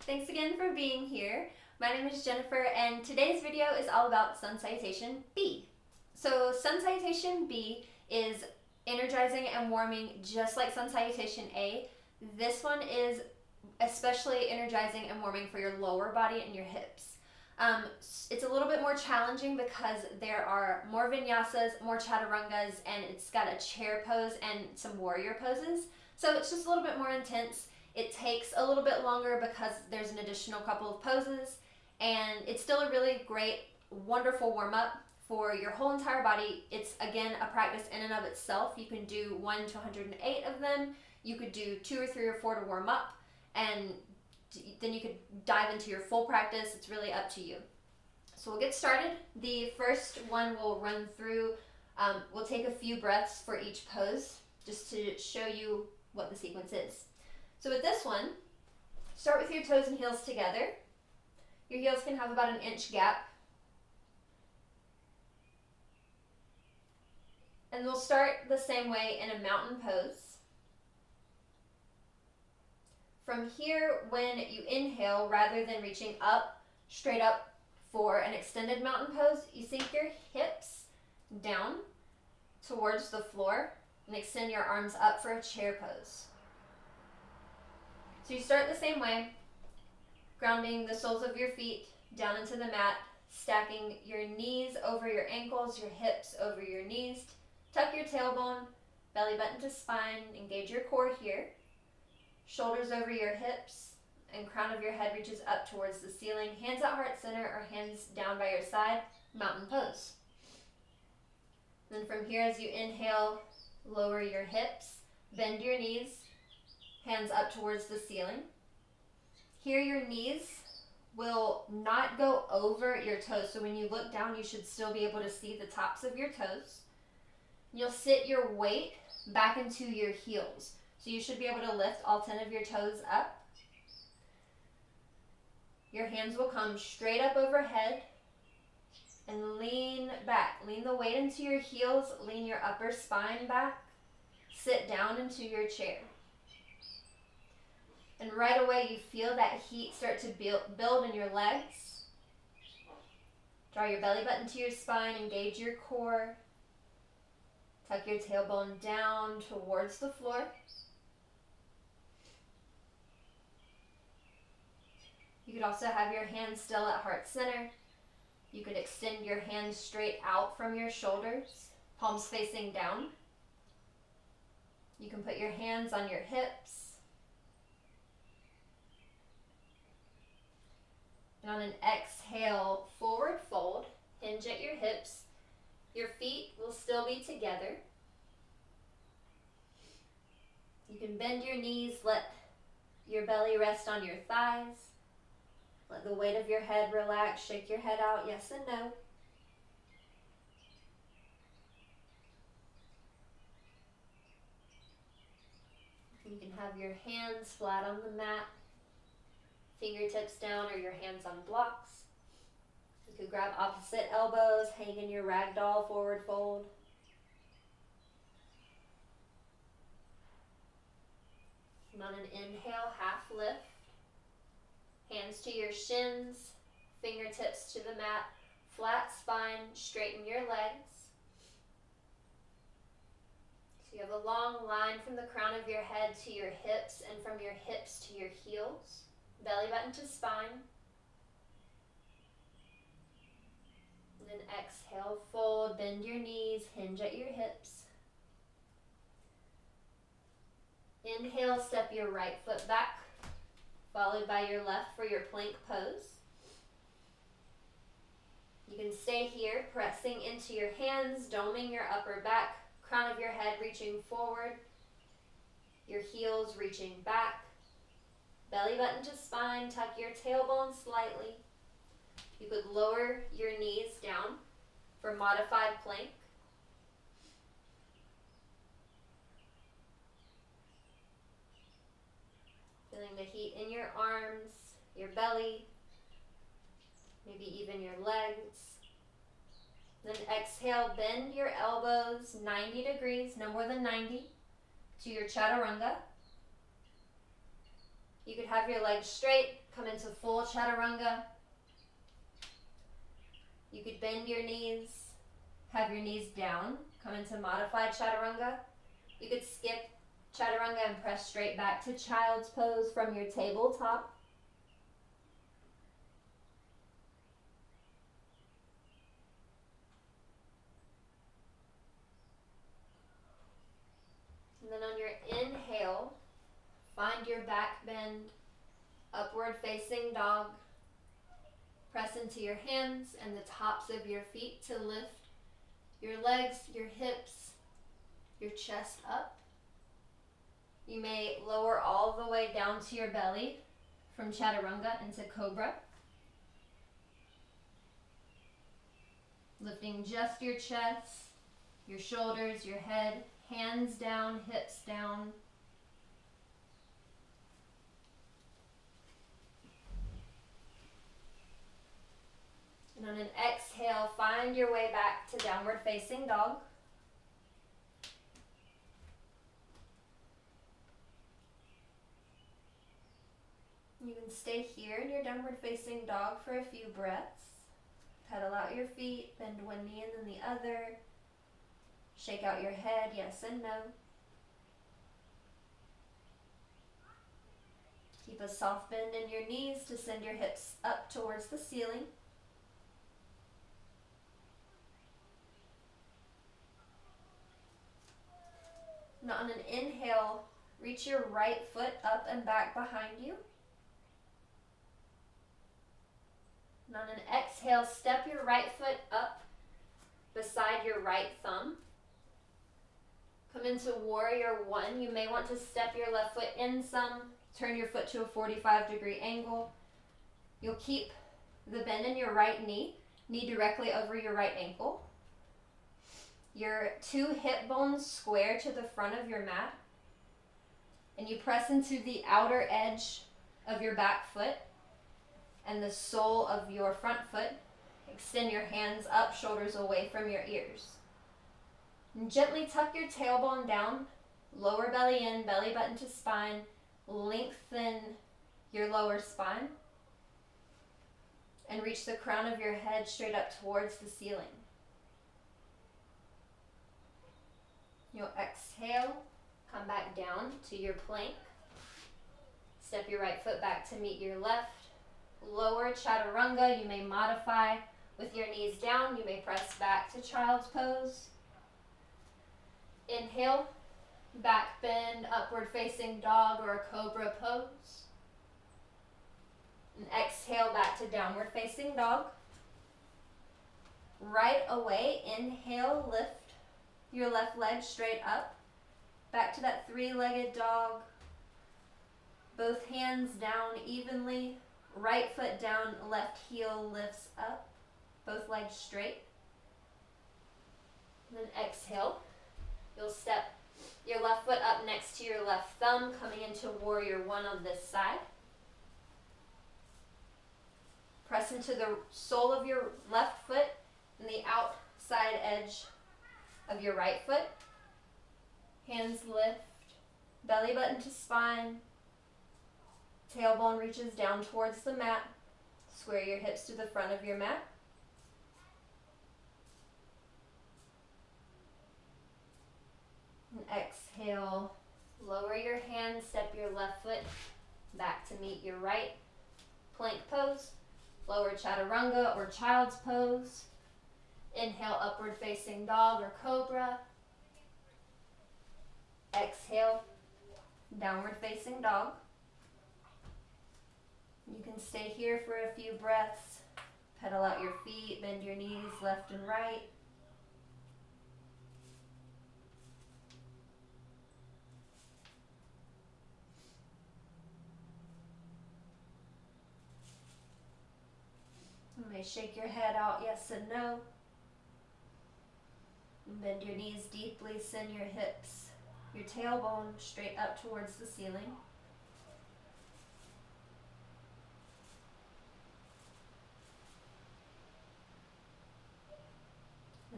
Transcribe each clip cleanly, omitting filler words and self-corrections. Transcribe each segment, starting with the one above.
Thanks again for being here. My name is Jennifer and today's video is all about Sun Salutation B. So Sun Salutation B is energizing and warming just like Sun Salutation A. This one is especially energizing and warming for your lower body and your hips. It's a little bit more challenging because there are more vinyasas, more chaturangas, and it's got a chair pose and some warrior poses. So it's just a little bit more intense. It takes a little bit longer because there's an additional couple of poses, and it's still a really great, wonderful warm-up for your whole entire body. It's, again, a practice in and of itself. You can do 1 to 108 of them. You could do 2 or 3 or 4 to warm up, and then you could dive into your full practice. It's really up to you. So we'll get started. The first one we'll run through, we'll take a few breaths for each pose just to show you what the sequence is. So with this one, start with your toes and heels together. Your heels can have about an inch gap. And we'll start the same way in a mountain pose. From here, when you inhale, rather than reaching up, straight up for an extended mountain pose, you sink your hips down towards the floor and extend your arms up for a chair pose. So you start the same way, grounding the soles of your feet down into the mat, stacking your knees over your ankles, your hips over your knees. Tuck your tailbone, belly button to spine, engage your core here. Shoulders over your hips, and crown of your head reaches up towards the ceiling. Hands at heart center or hands down by your side, mountain pose. Then from here, as you inhale, lower your hips, bend your knees, hands up towards the ceiling. Here your knees will not go over your toes, so when you look down you should still be able to see the tops of your toes. You'll sit your weight back into your heels, so you should be able to lift all 10 of your toes up. Your hands will come straight up overhead and lean back. Lean the weight into your heels, lean your upper spine back, sit down into your chair. And right away you feel that heat start to build in your legs. Draw your belly button to your spine, engage your core. Tuck your tailbone down towards the floor. You could also have your hands still at heart center. You could extend your hands straight out from your shoulders, palms facing down. You can put your hands on your hips. And on an exhale, forward fold, hinge at your hips. Your feet will still be together. You can bend your knees, let your belly rest on your thighs. Let the weight of your head relax, shake your head out, yes and no. You can have your hands flat on the mat, fingertips down or your hands on blocks. You could grab opposite elbows, hang in your ragdoll forward fold. And on an inhale, half lift. Hands to your shins, fingertips to the mat, flat spine, straighten your legs. So you have a long line from the crown of your head to your hips and from your hips to your heels. Belly button to spine. And then exhale, fold, bend your knees, hinge at your hips. Inhale, step your right foot back, followed by your left for your plank pose. You can stay here, pressing into your hands, doming your upper back, crown of your head reaching forward, your heels reaching back. Belly button to spine, tuck your tailbone slightly. You could lower your knees down for modified plank. Feeling the heat in your arms, your belly, maybe even your legs. Then exhale, bend your elbows 90 degrees, no more than 90, to your chaturanga. You could have your legs straight, come into full chaturanga. You could bend your knees, have your knees down, come into modified chaturanga. You could skip chaturanga and press straight back to child's pose from your tabletop. And then on your inhale, find your back bend, upward facing dog. Press into your hands and the tops of your feet to lift your legs, your hips, your chest up. You may lower all the way down to your belly from chaturanga into cobra. Lifting just your chest, your shoulders, your head, hands down, hips down. And on an exhale, find your way back to downward facing dog. You can stay here in your downward facing dog for a few breaths. Pedal out your feet, bend one knee and then the other. Shake out your head, yes and no. Keep a soft bend in your knees to send your hips up towards the ceiling. Now on an inhale, reach your right foot up and back behind you. And on an exhale, step your right foot up beside your right thumb. Come into warrior one. You may want to step your left foot in some, turn your foot to a 45-degree angle. You'll keep the bend in your right knee directly over your right ankle. Your two hip bones square to the front of your mat. And you press into the outer edge of your back foot and the sole of your front foot. Extend your hands up, shoulders away from your ears. And gently tuck your tailbone down, lower belly in, belly button to spine. Lengthen your lower spine. And reach the crown of your head straight up towards the ceiling. You'll exhale, come back down to your plank. Step your right foot back to meet your left. Lower chaturanga, you may modify with your knees down. You may press back to child's pose. Inhale, back bend, upward facing dog or a cobra pose. And exhale back to downward facing dog. Right away, inhale, lift your left leg straight up. Back to that three-legged dog. Both hands down evenly. Right foot down, left heel lifts up. Both legs straight. And then exhale. You'll step your left foot up next to your left thumb, coming into warrior one on this side. Press into the sole of your left foot and the outside edge of your right foot. Hands lift, belly button to spine. Tailbone reaches down towards the mat. Square your hips to the front of your mat. And exhale, lower your hands, step your left foot back to meet your right. Plank pose, lower chaturanga or child's pose. Inhale, upward facing dog or cobra. Exhale, downward facing dog. You can stay here for a few breaths. Pedal out your feet, bend your knees left and right. You may shake your head out, yes and no. And bend your knees deeply, send your hips, your tailbone straight up towards the ceiling.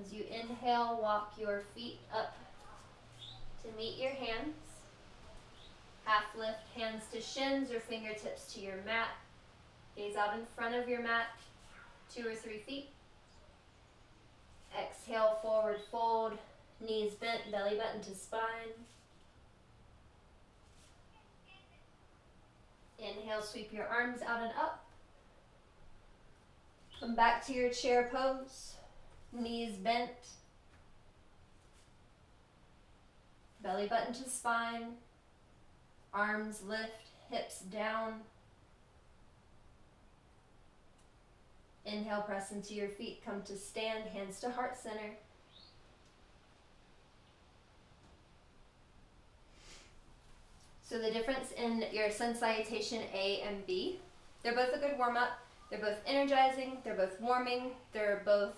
As you inhale, walk your feet up to meet your hands. Half lift, hands to shins or fingertips to your mat. Gaze out in front of your mat, 2 or 3 feet. Exhale, forward fold, knees bent, belly button to spine. Inhale, sweep your arms out and up. Come back to your chair pose, knees bent, belly button to spine, arms lift, hips down. Inhale, press into your feet, come to stand, hands to heart center. So the difference in your Sun Salutation A and B, they're both a good warm-up. They're both energizing, they're both warming, they're both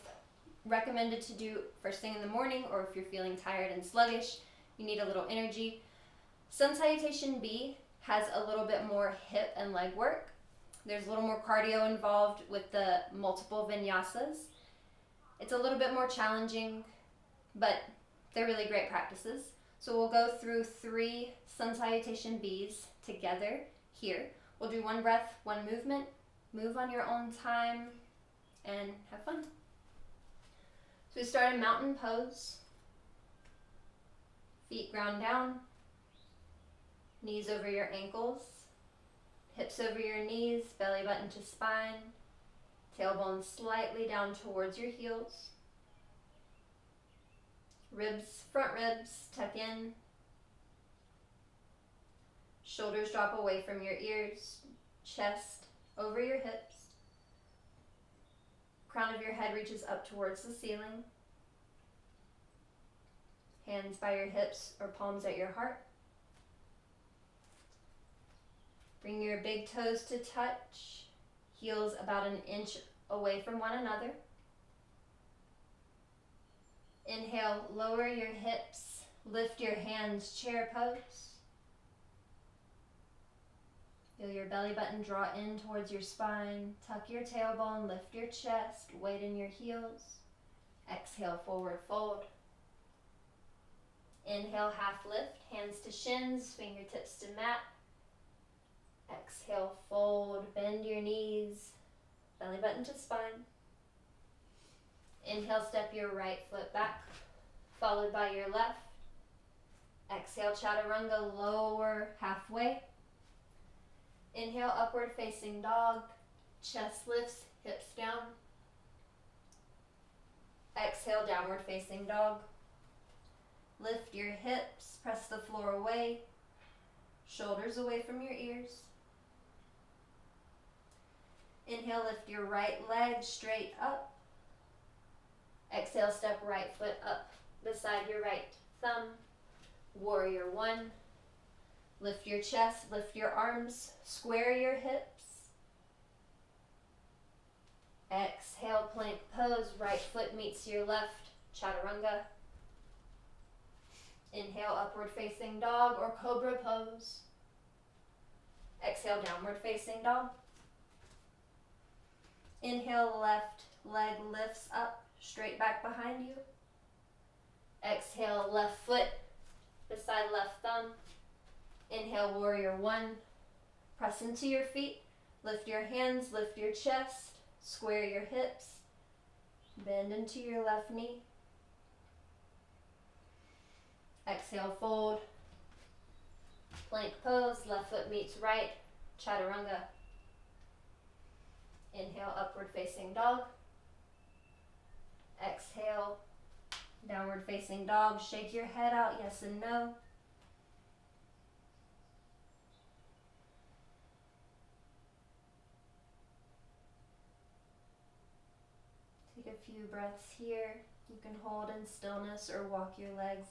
recommended to do first thing in the morning, or if you're feeling tired and sluggish, you need a little energy. Sun Salutation B has a little bit more hip and leg work. There's a little more cardio involved with the multiple vinyasas. It's a little bit more challenging, but they're really great practices. So we'll go through 3 Sun Salutation Bs together here. We'll do 1 breath, 1 movement, move on your own time, and have fun. So we start in mountain pose. Feet ground down, knees over your ankles, hips over your knees, belly button to spine, tailbone slightly down towards your heels. Ribs, front ribs, tuck in. Shoulders drop away from your ears, chest over your hips. Crown of your head reaches up towards the ceiling. Hands by your hips or palms at your heart. Bring your big toes to touch, heels about 1 inch away from one another. Inhale, lower your hips, lift your hands, chair pose. Feel your belly button draw in towards your spine, tuck your tailbone, lift your chest, weight in your heels. Exhale, forward fold. Inhale, half lift, hands to shins, fingertips to mat. Exhale, fold, bend your knees, belly button to spine. Inhale, step your right foot back, followed by your left. Exhale, chaturanga, lower halfway. Inhale, upward facing dog, chest lifts, hips down. Exhale, downward facing dog. Lift your hips, press the floor away, shoulders away from your ears. Inhale, lift your right leg straight up. Exhale, step right foot up beside your right thumb. Warrior 1. Lift your chest, lift your arms, square your hips. Exhale, plank pose, right foot meets your left, chaturanga. Inhale, upward facing dog or cobra pose. Exhale, downward facing dog. Inhale, left leg lifts up, straight back behind you. Exhale, left foot beside left thumb. Inhale, warrior 1. Press into your feet, lift your hands, lift your chest, square your hips, bend into your left knee. Exhale, fold. Plank pose, left foot meets right, chaturanga. Inhale, upward facing dog. Exhale, downward facing dog. Shake your head out, yes and no. Take a few breaths here. You can hold in stillness or walk your legs,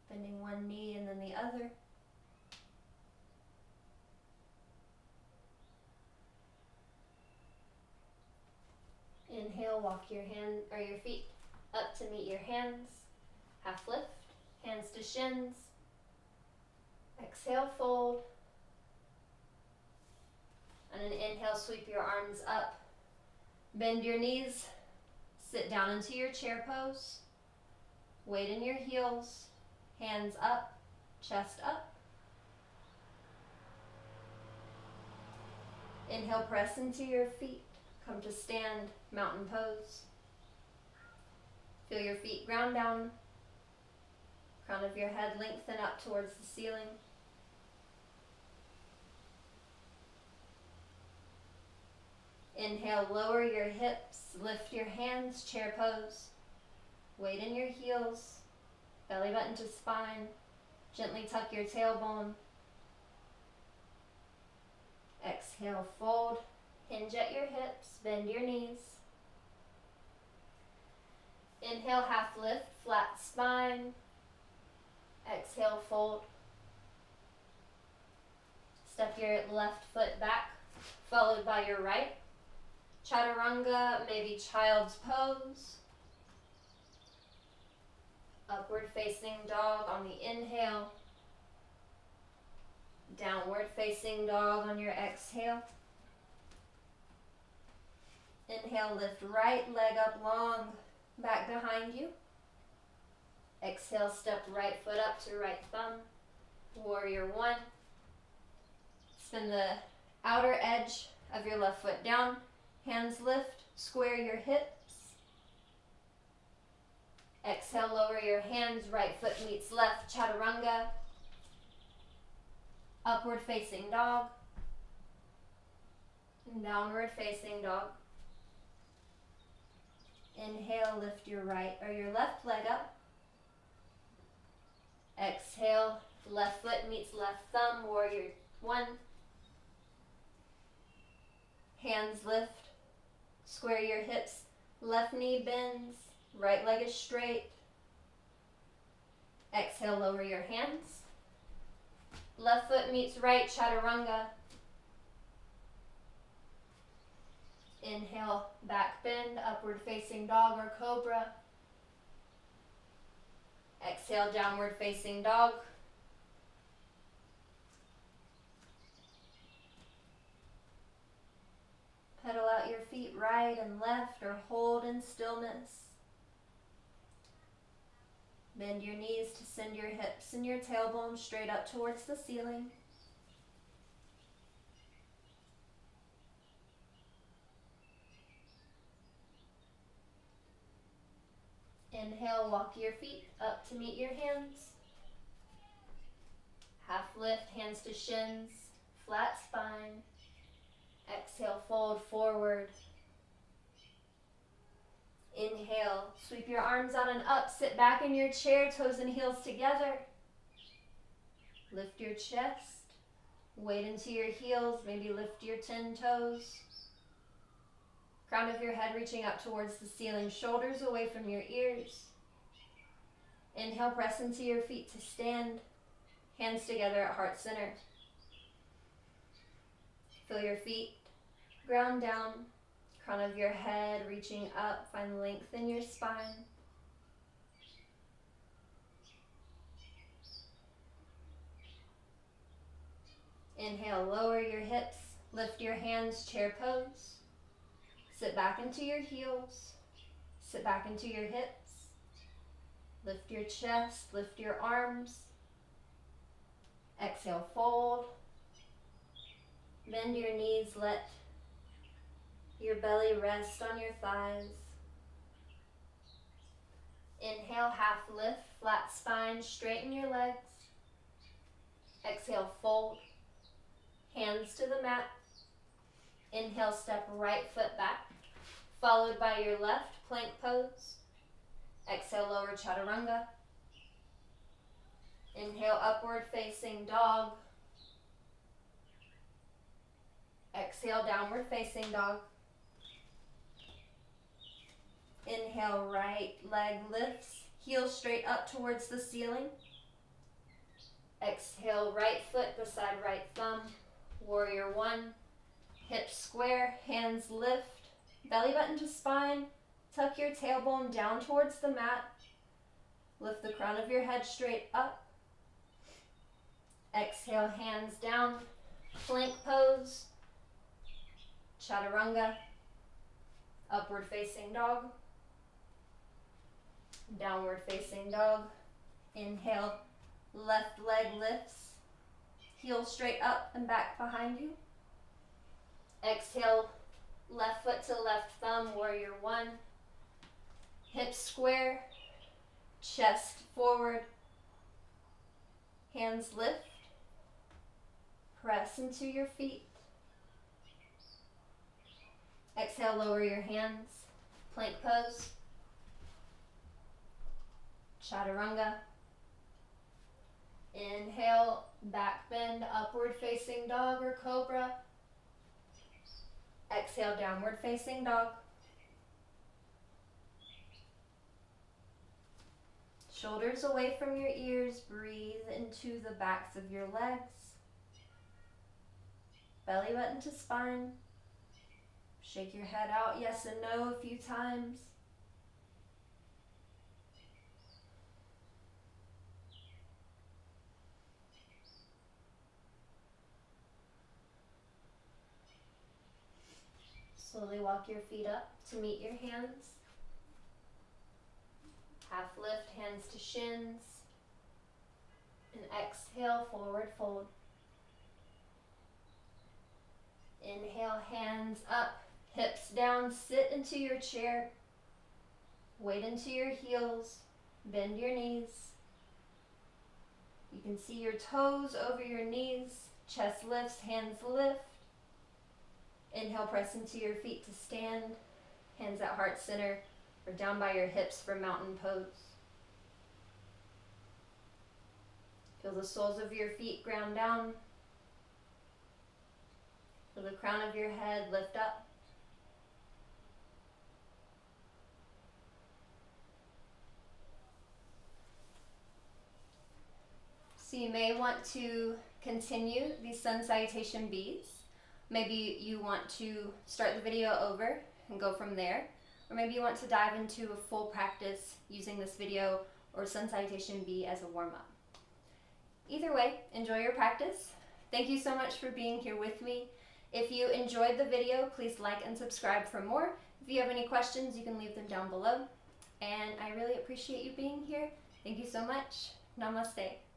bending one knee and then the other. Inhale, walk your hand or your feet up to meet your hands. Half lift, hands to shins. Exhale, fold. And then inhale, sweep your arms up. Bend your knees. Sit down into your chair pose. Weight in your heels. Hands up, chest up. Inhale, press into your feet. Come to stand, mountain pose. Feel your feet ground down. Crown of your head lengthen up towards the ceiling. Inhale, lower your hips, lift your hands, chair pose. Weight in your heels, belly button to spine. Gently tuck your tailbone. Exhale, fold. Hinge at your hips, bend your knees. Inhale, half lift, flat spine. Exhale, fold. Step your left foot back, followed by your right. Chaturanga, maybe child's pose. Upward facing dog on the inhale. Downward facing dog on your exhale. Inhale, lift right leg up long, back behind you. Exhale, step right foot up to right thumb. Warrior one. Spin the outer edge of your left foot down. Hands lift, square your hips. Exhale, lower your hands, right foot meets left, chaturanga. Upward facing dog. Downward facing dog. Inhale, lift your right or your left leg up. Exhale, left foot meets left thumb, warrior one. Hands lift, square your hips, left knee bends, right leg is straight. Exhale, lower your hands. Left foot meets right, chaturanga. Inhale, back bend, upward facing dog or cobra. Exhale, downward facing dog. Pedal out your feet right and left or hold in stillness. Bend your knees to send your hips and your tailbone straight up towards the ceiling. Inhale, walk your feet up to meet your hands. Half lift, hands to shins, flat spine. Exhale, fold forward. Inhale, sweep your arms out and up, sit back in your chair, toes and heels together. Lift your chest, weight into your heels, maybe lift your 10 toes. Crown of your head reaching up towards the ceiling, shoulders away from your ears. Inhale, press into your feet to stand, hands together at heart center. Feel your feet ground down, crown of your head reaching up, find length in your spine. Inhale, lower your hips, lift your hands, chair pose. Sit back into your heels, sit back into your hips. Lift your chest, lift your arms. Exhale, fold. Bend your knees, let your belly rest on your thighs. Inhale, half lift, flat spine, straighten your legs. Exhale, fold. Hands to the mat. Inhale, step right foot back, followed by your left, plank pose. Exhale, lower chaturanga. Inhale, upward facing dog. Exhale, downward facing dog. Inhale, right leg lifts, heel straight up towards the ceiling. Exhale, right foot beside right thumb, warrior one. Hips square, hands lift, belly button to spine. Tuck your tailbone down towards the mat. Lift the crown of your head straight up. Exhale, hands down, plank pose. Chaturanga, upward facing dog, downward facing dog. Inhale, left leg lifts, heel straight up and back behind you. Exhale, left foot to left thumb, warrior one. Hips square, chest forward, hands lift, press into your feet. Exhale, lower your hands, plank pose, chaturanga. Inhale, back bend, upward facing dog or cobra. Exhale, downward facing dog. Shoulders away from your ears, breathe into the backs of your legs. Belly button to spine. Shake your head out, yes and no, a few times. Slowly walk your feet up to meet your hands. Half lift, hands to shins. And exhale, forward fold. Inhale, hands up, hips down, sit into your chair. Weight into your heels, bend your knees. You can see your toes over your knees, chest lifts, hands lift. Inhale, press into your feet to stand, hands at heart center or down by your hips for mountain pose. Feel the soles of your feet ground down. Feel the crown of your head lift up. So you may want to continue these Sun Salutation Bs. Maybe you want to start the video over and go from there. Or maybe you want to dive into a full practice using this video or Sun Salutation B as a warm-up. Either way, enjoy your practice. Thank you so much for being here with me. If you enjoyed the video, please like and subscribe for more. If you have any questions, you can leave them down below. And I really appreciate you being here. Thank you so much. Namaste.